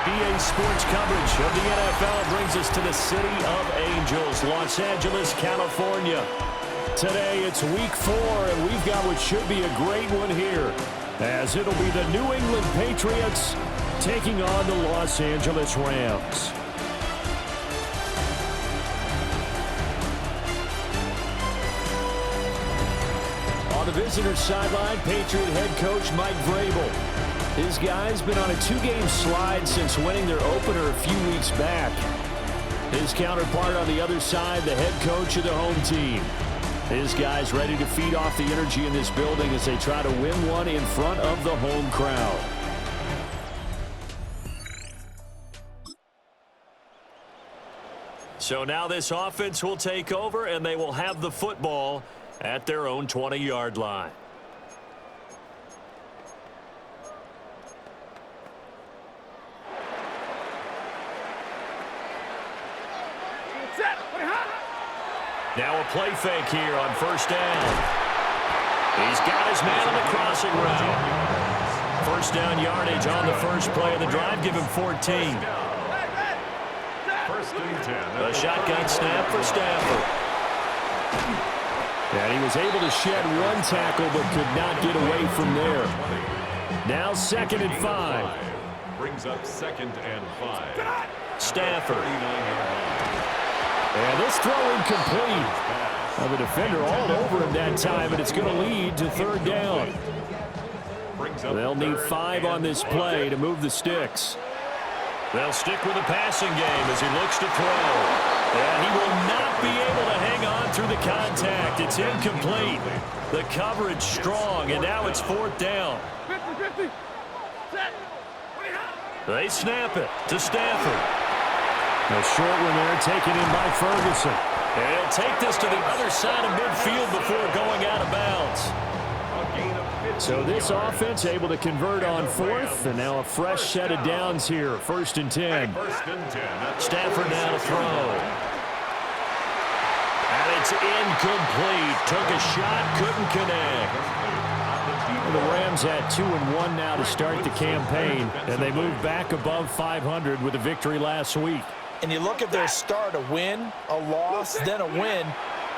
BA Sports coverage of the NFL brings us to the City of Angels, Los Angeles, California. Today it's week 4, and we've got what should be a great one here, as it'll be the New England Patriots taking on the Los Angeles Rams. On the visitor's sideline, Patriot head coach Mike Vrabel. His guy's been on a 2-game slide since winning their opener a few weeks back. His counterpart on the other side, the head coach of the home team. His guys ready to feed off the energy in this building as they try to win one in front of the home crowd. So now this offense will take over, and they will have the football at their own 20-yard line. Now a play fake here on first down. He's got his man on the crossing route. First down yardage on the first play of the drive. Give him 14. First and 10. A shotgun snap for Stafford. And he was able to shed one tackle but could not get away from there. Now 2nd and 5. Brings up 2nd and 5. Stafford. And this throw incomplete. Well, the defender all over him that time, and it's going to lead to 3rd down. They'll need 5 on this play to move the sticks. They'll stick with the passing game as he looks to throw. And he will not be able to hang on through the contact. It's incomplete. The coverage strong, and now it's 4th down. They snap it to Stafford. A short one there taken in by Ferguson. And he'll take this to the other side of midfield before going out of bounds. So this offense able to convert on 4th, and now a fresh set of downs here. 1st and 10. Stafford now to throw. And it's incomplete. Took a shot, couldn't connect. The Rams had 2-1 now to start the campaign, and they moved back above 500 with a victory last week. And you look at their start, a win, a loss, then a win.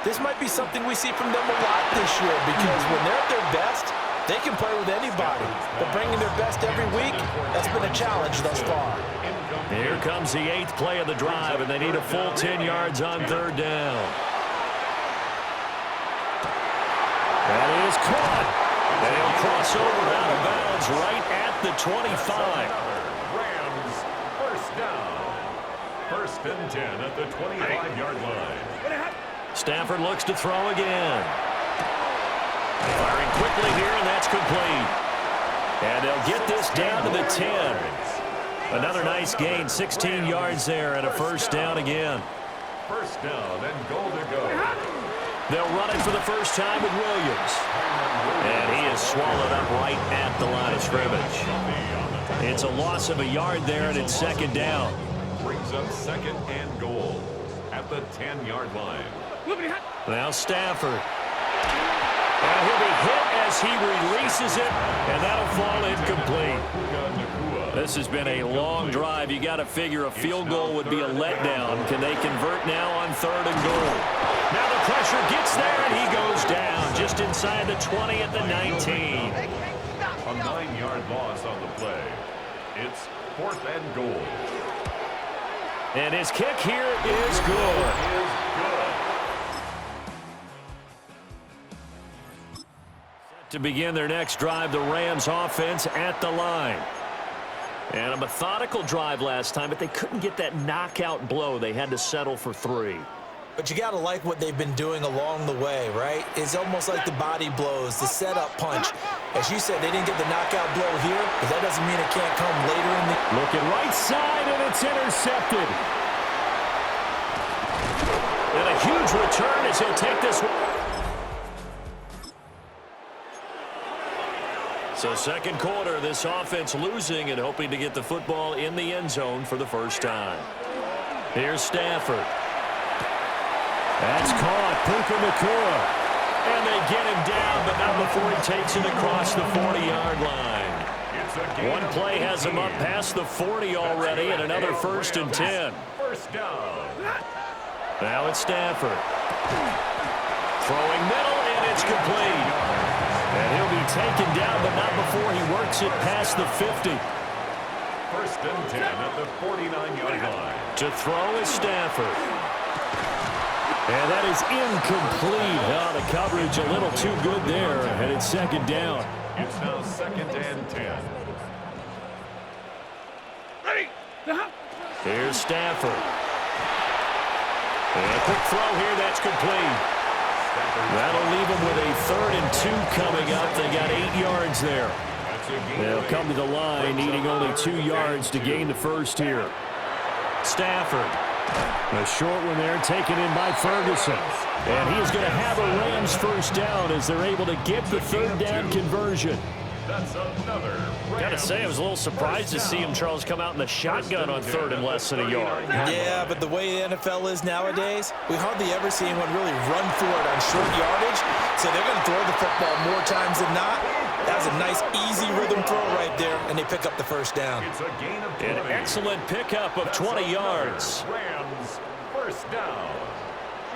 This might be something we see from them a lot this year, because when they're at their best, they can play with anybody. But bringing their best every week, that's been a challenge thus far. Here comes the 8th play of the drive, and they need a full 10 yards on 3rd down. That is caught. And he'll cross over out of bounds right at the 25. Rams, first down. 1st and 10 at the 25-yard line. Stafford looks to throw again. Firing quickly here, and that's complete. And they'll get this down to the 10. Another nice gain, 16 yards there, and a 1st down again. 1st down and goal to go. They'll run it for the first time with Williams. And he is swallowed up right at the line of scrimmage. It's a loss of a yard there, and it's 2nd down. Brings up 2nd and goal at the 10-yard line. Now Stafford. And he'll be hit as he releases it, and that'll fall incomplete. This has been a long drive. You got to figure a field goal would be a letdown. Can they convert now on 3rd and goal? Now the pressure gets there, and he goes down just inside the 20 at the 19. A 9-yard loss on the play. It's 4th and goal. And his kick here is good. Set to begin their next drive, the Rams offense at the line. And a methodical drive last time, but they couldn't get that knockout blow. They had to settle for 3. But you got to like what they've been doing along the way, right? It's almost like the body blows, the setup punch. As you said, they didn't get the knockout blow here, but that doesn't mean it can't come later in the... Looking right side, and it's intercepted. And a huge return as he'll take this one. So 2nd quarter, this offense losing and hoping to get the football in the end zone for the first time. Here's Stafford. That's caught. Puka Nacua. And they get him down, but not before he takes it across the 40-yard line. It's One play has him up past the 40 already, and another 1st and 10. First down. Now it's Stafford. Throwing middle, and it's complete. And he'll be taken down, but not before he works it past the 50. 1st and 10 at the 49-yard line. To throw is Stafford. And that is incomplete. Oh, the coverage a little too good there, and it's 2nd down. It's now 2nd and 10. Here's Stafford. And a quick throw here, that's complete. That'll leave them with a 3rd and 2 coming up. They got 8 yards there. They'll come to the line, needing only 2 yards to gain the first here. Stafford. A short one there, taken in by Ferguson. And he is going to have a Rams first down as they're able to get the 3rd down conversion. That's another. Gotta say, I was a little surprised to see him, Charles, come out in the shotgun on 3rd and less than a yard. Yeah, but the way the NFL is nowadays, we hardly ever see anyone really run for it on short yardage. So they're going to throw the football more times than not. That was a nice, easy rhythm throw right there, and they pick up the first down. It's a gain of 20. An excellent pickup of 20 yards. Rams, first down.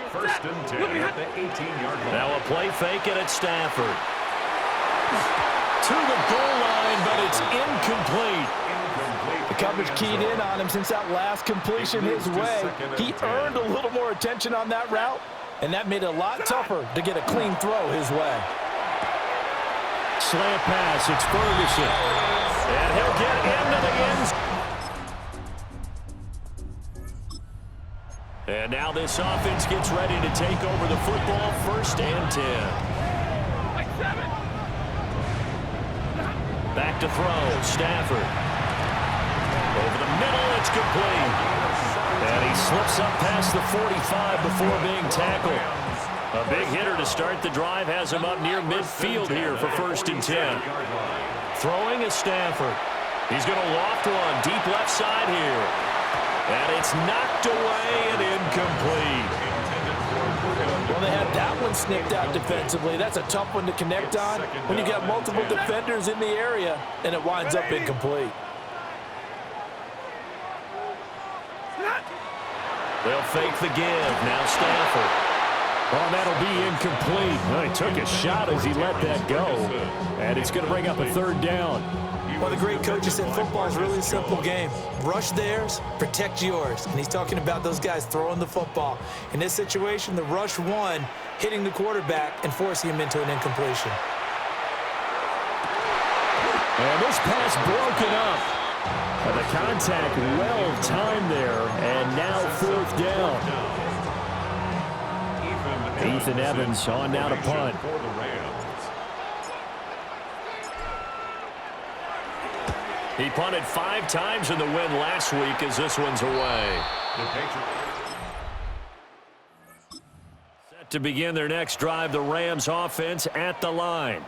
1st and 10 at the 18-yard line. Now a play fake, and it's Stafford. To the goal line, but it's incomplete. The coverage keyed in on him since that last completion his way. He earned a little more attention on that route, and that made it a lot tougher to get a clean throw his way. Slant pass, it's Ferguson. And he'll get into the end zone. And now this offense gets ready to take over the football. 1st and 10. Back to throw, Stafford. Over the middle, it's complete. And he slips up past the 45 before being tackled. A big hitter to start the drive has him up near midfield here for 1st and 10. Throwing is Stafford. He's going to loft one deep left side here. And it's knocked away and incomplete. Well, they had that one snipped out defensively. That's a tough one to connect on when you got multiple defenders in the area, and it winds up incomplete. They'll fake the give. Now Stafford. Oh, that'll be incomplete. Well, he took a shot as he let that go. And it's going to bring up a 3rd down. Well, the great coaches said football is really a simple game. Rush theirs, protect yours. And he's talking about those guys throwing the football. In this situation, the rush won, hitting the quarterback and forcing him into an incompletion. And this pass broken up. And the contact well timed there. And now 4th down. Ethan Evans on now to punt. He punted 5 times in the win last week as this one's away. Set to begin their next drive, the Rams offense at the line.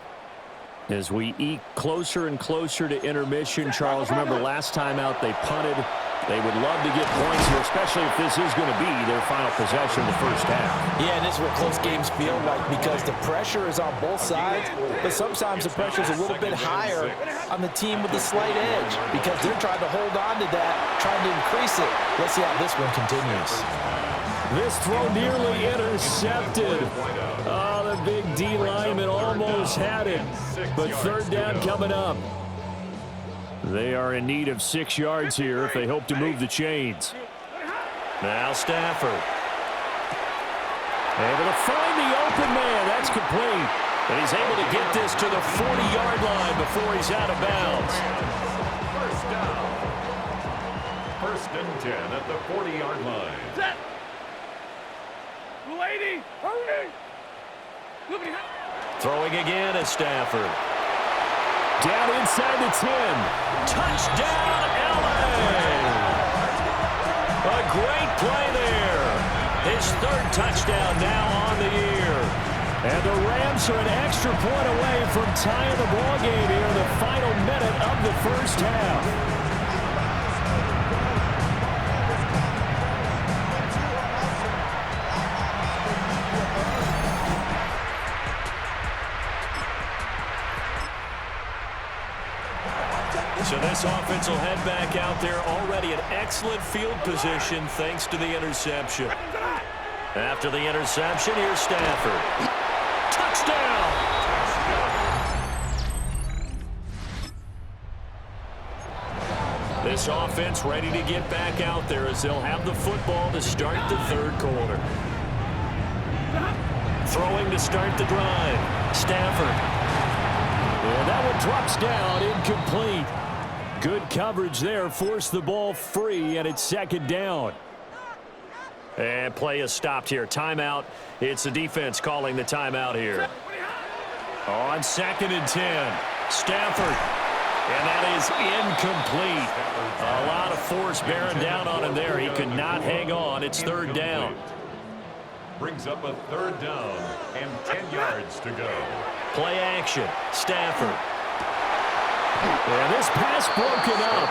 As we eke closer and closer to intermission, Charles, remember last time out they punted. They would love to get points here, especially if this is going to be their final possession in the first half. Yeah, and this is what close games feel like because the pressure is on both sides, but sometimes the pressure is a little bit higher on the team with the slight edge because they're trying to hold on to that, trying to increase it. Let's see how this one continues. This throw nearly intercepted. Oh, the big D lineman almost had it, but 3rd down coming up. They are in need of 6 yards here if they hope to move the chains. Now Stafford. Able to find the open man. That's complete. And he's able to get this to the 40-yard line before he's out of bounds. First down. 1st and 10 at the 40-yard line. Set. 280. Hurry. Throwing again is Stafford. Down inside the 10. Touchdown, L.A. A great play there. His 3rd touchdown now on the year. And the Rams are an extra point away from tying the ball game here in the final minute of the first half. this offense will head back out there. Already an excellent field position thanks to the interception. After the interception, here's Stafford. Touchdown! This offense ready to get back out there as they'll have the football to start the third quarter. Throwing to start the drive. Stafford. And that one drops down, incomplete. Good coverage there, forced the ball free, and it's second down. And play is stopped here. Timeout. It's the defense calling the timeout here. On 2nd and 10, Stafford. And that is incomplete. A lot of force bearing down on him there. He could not hang on. It's third down. Brings up a third down and 10 yards to go. Play action. Stafford. And this pass broken up.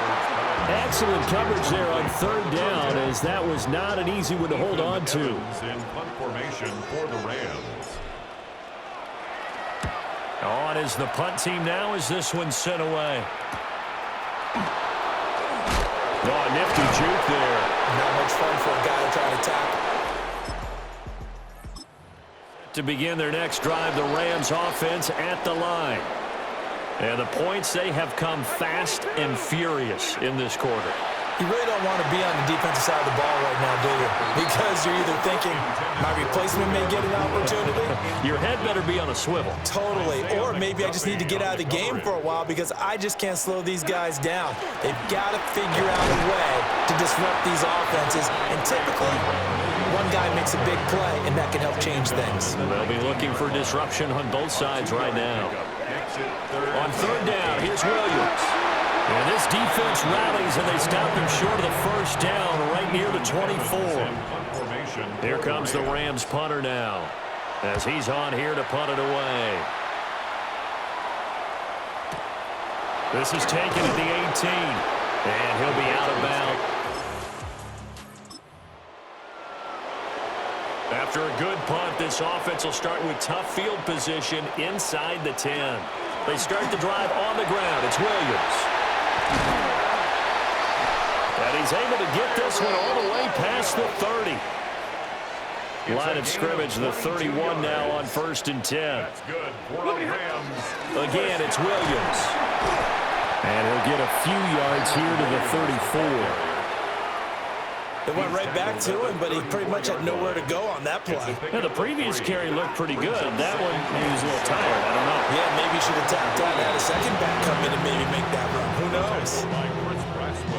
Excellent coverage there on third down, as that was not an easy one to hold on to. In punt formation for the Rams. On is the punt team now as this one's sent away. Oh, nifty juke there. Not much fun for a guy to try to tackle. To begin their next drive, the Rams offense at the line. And the points, they have come fast and furious in this quarter. You really don't want to be on the defensive side of the ball right now, do you? Because you're either thinking, my replacement may get an opportunity. Your head better be on a swivel. Totally. Or maybe I just need to get out of the game for a while because I just can't slow these guys down. They've got to figure out a way to disrupt these offenses. And typically, one guy makes a big play, and that can help change things. They'll be looking for disruption on both sides right now. On third down, here's Williams. And this defense rallies, and they stop him short of the first down right near the 24. Here comes the Rams punter now, as he's on here to punt it away. This is taken at the 18, and he'll be out of bounds. After a good punt, this offense will start with tough field position inside the 10. They start the drive on the ground. It's Williams. And he's able to get this one all the way past the 30. Line of scrimmage, the 31 now on 1st and 10. That's good for the Rams. Again, it's Williams. And he'll get a few yards here to the 34. They went right back to him, but he pretty much had nowhere to go on that play. Yeah, the previous carry looked pretty good. That one, he was a little tired. I don't know. Yeah, maybe he should have tapped out and had a second back come in and maybe make that run. Who knows?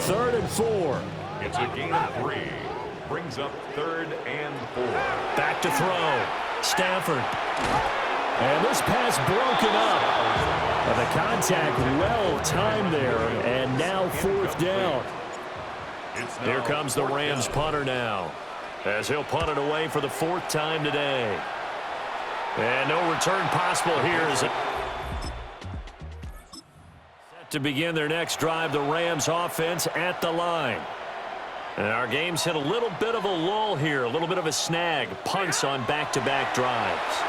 3rd and 4. It's a gain of 3. Brings up 3rd and 4. Back to throw. Stafford. And this pass broken up. The contact well timed there, and now 4th down. Here comes the Rams punter now, as he'll punt it away for the 4th time today. And no return possible here as it set to begin their next drive, the Rams offense at the line. And our game's hit a little bit of a lull here, a little bit of a snag, punts on back-to-back drives.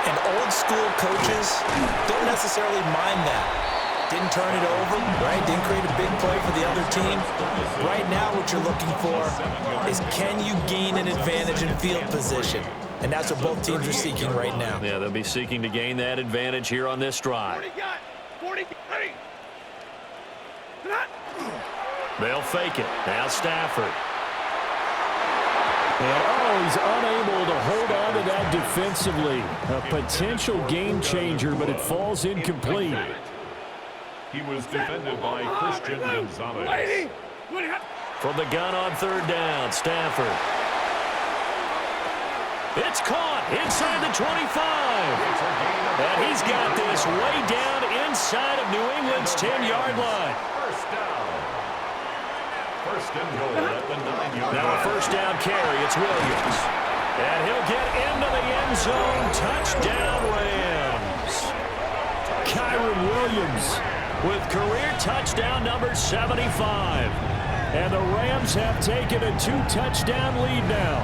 And old school coaches don't necessarily mind that. Didn't turn it over, right? Didn't create a big play for the other team. Right now what you're looking for is, can you gain an advantage in field position? And that's what both teams are seeking right now. Yeah, they'll be seeking to gain that advantage here on this drive. They'll fake it. Now Stafford. And, he's unable to hold on to that defensively. A potential game changer, but it falls incomplete. He was defended by Christian Gonzalez. From the gun on 3rd down, Stafford. It's caught inside the 25. And he's got this way down inside of New England's 10-yard line. First down. First and goal at the 9-yard line. Now a first down carry. It's Williams. And he'll get into the end zone. Touchdown, Rams. Kyron Williams with career touchdown number 75. And the Rams have taken a 2-touchdown lead now.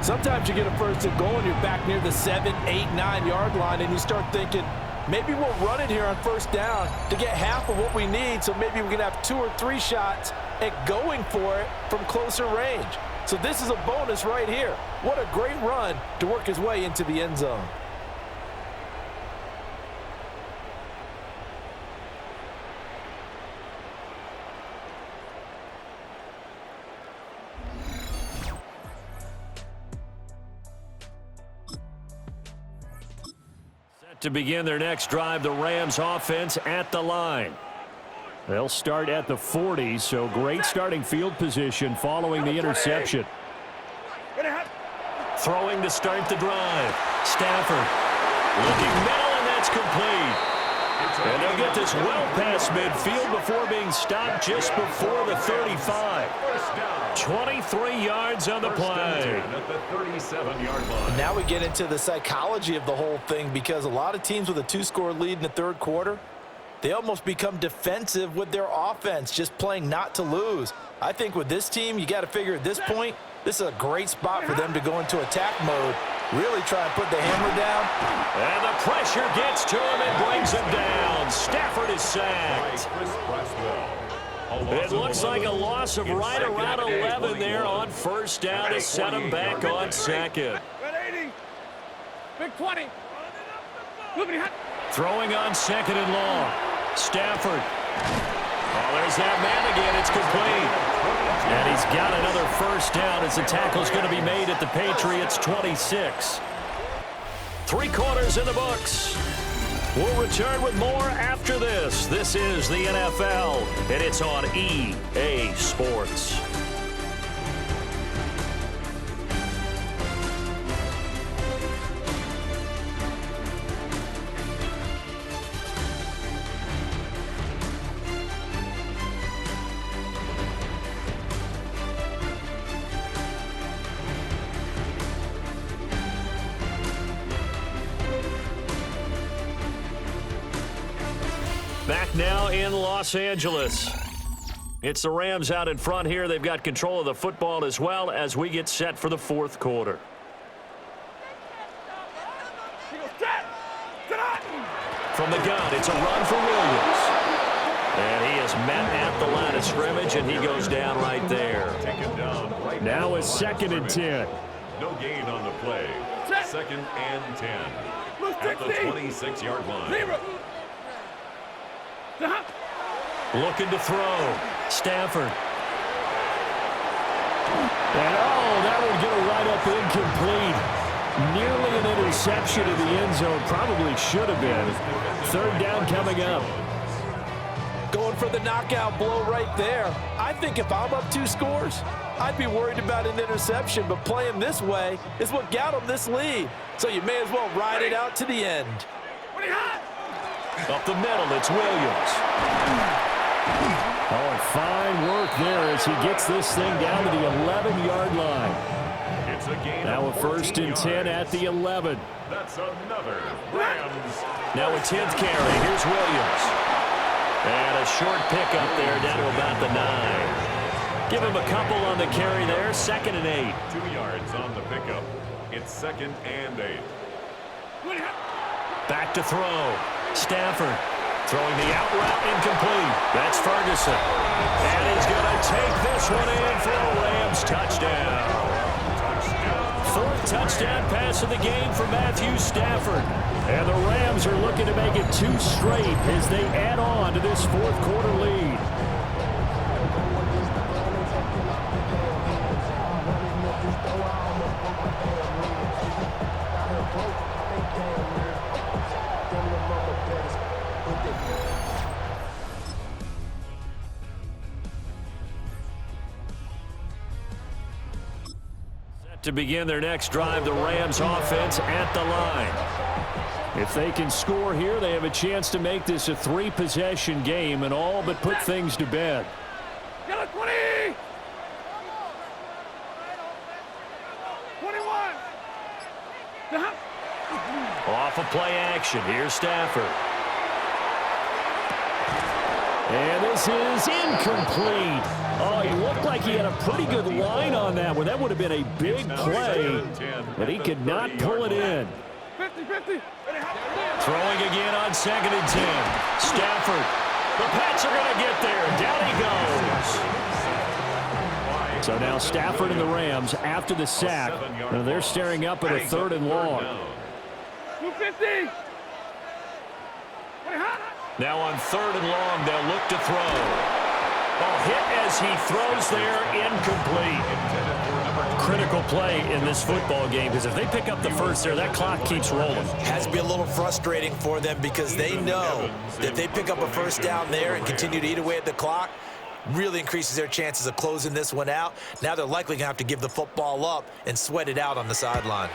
Sometimes you get a first and goal and you're back near the 7, 8, 9-yard line and you start thinking, maybe we'll run it here on first down to get half of what we need, so maybe we can have 2 or 3 shots at going for it from closer range. So this is a bonus right here. What a great run to work his way into the end zone. To begin their next drive, the Rams offense at the line. They'll start at the 40, so great starting field position following the interception. Throwing to start the drive. Stafford looking middle, and that's complete. And they'll get this well past midfield before being stopped just before the 35. 23 yards on the play. At the 37-yard line. Now we get into the psychology of the whole thing, because a lot of teams with a 2-score lead in the third quarter, they almost become defensive with their offense, just playing not to lose. I think with this team, you got to figure at this point, this is a great spot for them to go into attack mode, really try and put the hammer down. And the pressure gets to him and brings him down. Stafford is sacked. It looks like a loss of right around 11 there on first down to set him back on second. Big 20. Throwing on second and long. Stafford. Oh, there's that man again. It's complete. And he's got another first down as the tackle's going to be made at the Patriots 26. 3 quarters in the books. We'll return with more after this. This is the NFL, and it's on EA Sports. Back now in Los Angeles. It's the Rams out in front here. They've got control of the football as well as we get set for the fourth quarter. From the gun, it's a run for Williams. And he is met at the line of scrimmage, and he goes down right there. Now it's 2nd and 10. No gain on the play. 2nd and 10. At the 26-yard line. Looking to throw. Stafford. And that would get a right up incomplete. Nearly an interception in the end zone. Probably should have been. 3rd down coming up. Going for the knockout blow right there. I think if I'm up 2 scores, I'd be worried about an interception, but playing this way is what got them this lead. So you may as well ride it out to the end. Up the middle, it's Williams. Oh, and fine work there as he gets this thing down to the 11-yard line. It's a gain. Now a 1st and 10 at the 11. That's another Rams. Now a 10th carry. Here's Williams. And a short pickup there down to about the 9. Give him a couple on the carry there. 2nd and 8. 2 yards on the pickup. It's 2nd and 8. Back to throw. Stafford throwing the out route incomplete. That's Ferguson. And he's going to take this one in for a Rams touchdown. 4th touchdown pass of the game for Matthew Stafford. And the Rams are looking to make it 2 straight as they add on to this 4th quarter lead. To begin their next drive, the Rams offense at the line. If they can score here, they have a chance to make this a 3-possession game and all but put things to bed. 20! 21! Off of play action, here's Stafford. And this is incomplete. Oh, he looked like he had a pretty good line on that one. That would have been a big play, but he could not pull it in. 50-50. Throwing again on 2nd and 10. Stafford. The Pats are going to get there. Down he goes. So now Stafford and the Rams after the sack. Now they're staring up at a 3rd and long. 250. Now on 3rd and long, they'll look to throw. Ball hit as he throws there, incomplete. Critical play in this football game, because if they pick up the first there, that clock keeps rolling. Has to be a little frustrating for them because they know that if they pick up a first down there and continue to eat away at the clock, really increases their chances of closing this one out. Now they're likely going to have to give the football up and sweat it out on the sideline.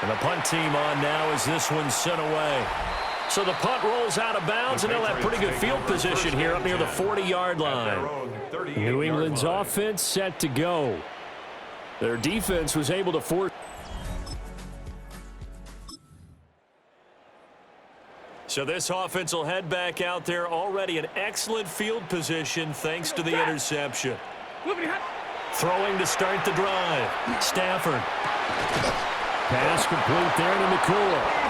And the punt team on now as this one's sent away. So the punt rolls out of bounds, and they'll have pretty good field position here up near the 40-yard line. New England's offense set to go. Their defense was able to force. So this offense will head back out there, already in excellent field position thanks to the interception. Throwing to start the drive. Stafford. Pass complete there to Nakua.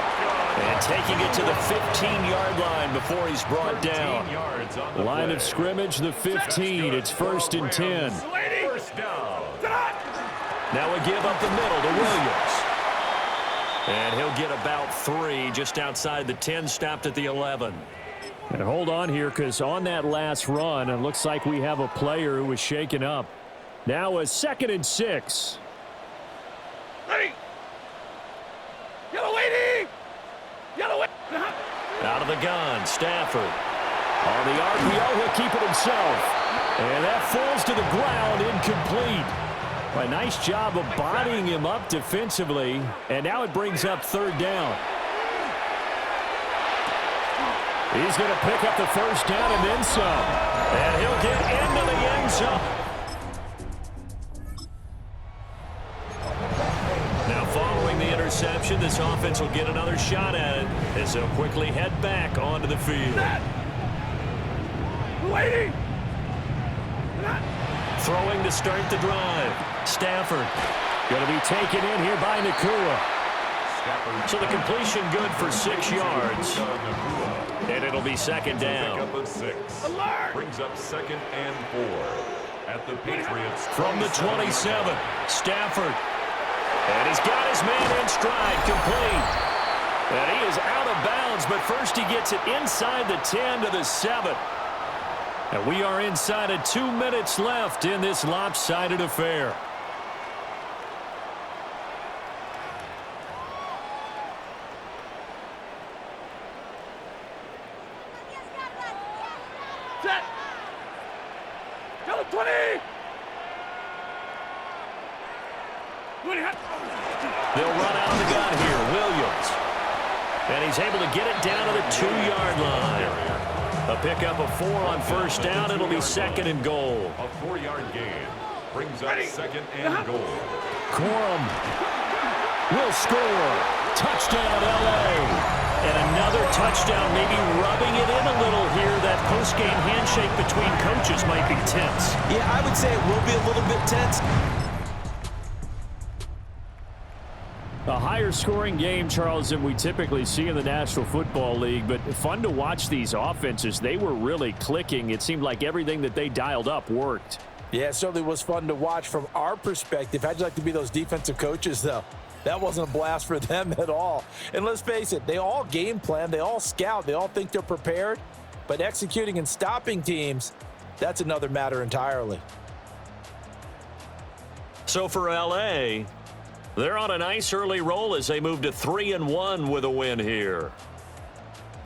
And taking it to the 15-yard line before he's brought down. Line of scrimmage, the 15. It's 1st and 10. Now a give up the middle to Williams. And he'll get about 3 just outside the 10, stopped at the 11. And hold on here, because on that last run, it looks like we have a player who was shaken up. Now a 2nd and 6. Yellow lady! Yellow lady! Out of the gun, Stafford. On the RPO, he'll keep it himself. And that falls to the ground, incomplete. A nice job of bodying him up defensively. And now it brings up 3rd down. He's going to pick up the first down and then some. And he'll get into the end zone. Now following the interception, this offense will get another shot at it as they'll quickly head back onto the field. Waiting! Throwing to start the drive. Stafford going to be taken in here by Nakua. So the completion good for 6 yards. And it'll be 2nd down. Alert! Brings up 2nd and 4 at the Patriots. From the 27, Stafford. And he's got his man in stride, complete. And he is out of bounds, but first he gets it inside the 10 to the 7. And we are inside of 2 minutes left in this lopsided affair. Set! Yellow 20! They'll run out of the gun here. Williams. And he's able to get it down to the 2-yard line. A pickup of 4 on first down. It'll be 2nd and goal. A 4-yard gain brings up 2nd and goal. Corum will score. Touchdown, L.A. And another touchdown, maybe rubbing it in a little here. That post-game handshake between coaches might be tense. Yeah, I would say it will be a little bit tense. A higher scoring game, Charles, than we typically see in the National Football League, but fun to watch these offenses. They were really clicking. It seemed like everything that they dialed up worked. Yeah, it certainly was fun to watch from our perspective. How'd you like to be those defensive coaches, though? That wasn't a blast for them at all. And let's face it, they all game plan, they all scout, they all think they're prepared, but executing and stopping teams, that's another matter entirely. So for L.A., they're on a nice early roll as they move to 3-1 with a win here.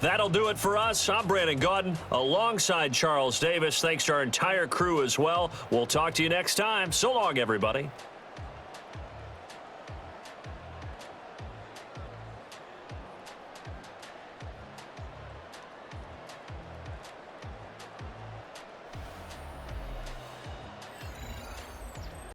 That'll do it for us. I'm Brandon Gaudin alongside Charles Davis. Thanks to our entire crew as well. We'll talk to you next time. So long, everybody.